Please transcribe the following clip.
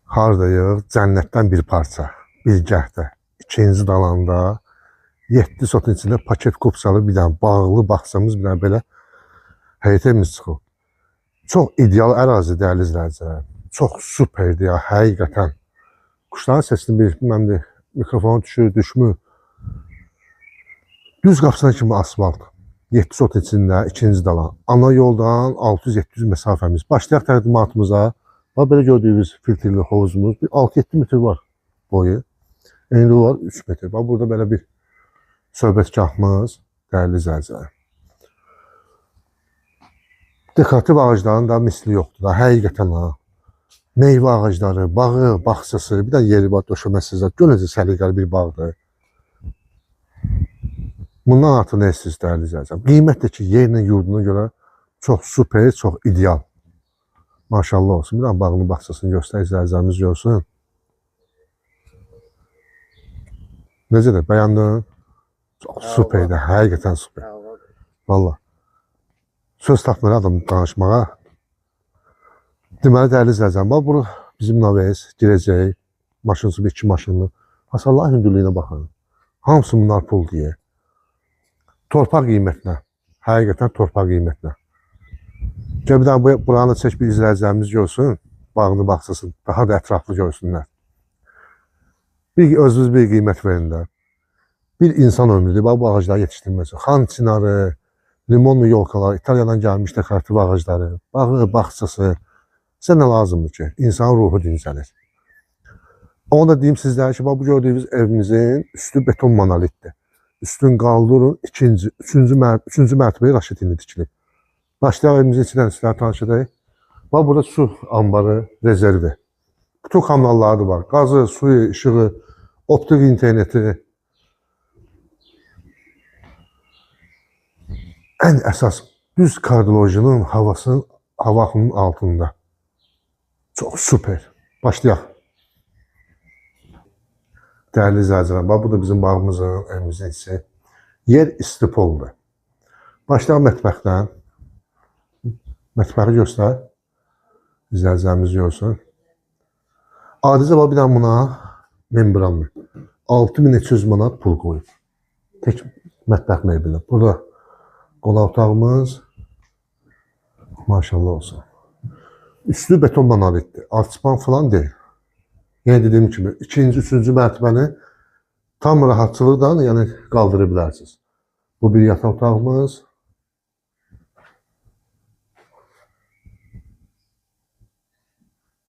Hardayıq? Cənnətdən bir parça. Bilgəhdə. İkinci dalanda 7 sotun içində paket kupsalı bir dənə bağlı bağçamız, bir dənə belə həyətimiz çıxıb. Çox ideal ərazi, dəyərli izləyicilər. Çox superdir ya, həqiqətən. Quşların səsini bilməm, mikrofonu düşmür. Düz qapısına kimi asfalt. 7 sot içində, ikinci dalan. Ana yoldan 600-700 məsafəmiz. Başlayaq təqdimatımıza. Belə gördüyünüz filtrli hovuzumuz 6-7 metr var boyu. Enli var 3 metr. Burada belə bir söhbətgahımız, dəyərli izləyicilər. Dekorativ ağacların da misli yoxdur da, həqiqətən ha. Meyvə ağacları, bağı, bağçası, bir də yeri var, döşəməsiz. Görəcək səliqəli bir bağdır. Bundan artıq nə istəyirsiniz, dəyərli izləyicilər? Qiymət də ki, yerinin yurduna görə çox super, çox ideal. Maşallah olsun. Bir dənə bağını, bağçasını göstər, izləyicilərimiz görsün. Necə də, bəyəndin? Çox superdir, həqiqətən super. Valla. Söz tapmır adam danışmağa. Deməli, dəyərli izləyicilər, bax, bura bizim Naves girəcək. Maşınsız bir iki maşınlı. Allah hündürlüyünə baxın. Hamısı bunlar pul deyə. Torpaq qiymətinə. Həqiqətən torpaq qiymətinə. Gəl bir dənə buranı çək, bir izləyicilərimiz görsün. Bağını, bağçasını daha da ətraflı görsünlər. Özünüz bir qiymət verin də. Bir insan ömrüdür. Bax, bu ağacları yetişdirməsi. Xan çinarı, limonlu yolkalar, İtalyadan gəlmiş dekorativ ağacları, bağı, bağçası. Sizə nə lazımdır ki? İnsanın ruhu dincəlir. Onu da deyim sizlərə ki, bu gördüyünüz evimizin üstü beton monolitdir. Üstün qaldırın, üçüncü mərtəbəyə raşet indi tikilib. Başlayaq evimizin içindən sizlərə tanış edək. Bax, burada su ambarı, rezervi. Bütün kanalları var. Qazı, suyu, işığı, optik interneti. Ən əsas düz kardiolojinin hava axının altında. Çox super. Başlayaq. Dəyərli izləyicilər, bu da bizim bağımızın, evimizin içi. Yer istipoldur. Başlayaq mətbəxdən. Mətbəxi göstər. İzləyicilərimiz görsün. Adicə bir dənə buna membranlı 6300 manat pul qoyub. Tek mətbəx mebeli. Burada qonaq otağımız. Maşallah olsun. Üstü beton monolitdir. Alçıpan falan deyil. Yəni dediyim kimi, ikinci, üçüncü mərtəbəni tam rahatçılıqla qaldırı bilərsiniz. Bu bir yataq otağımız.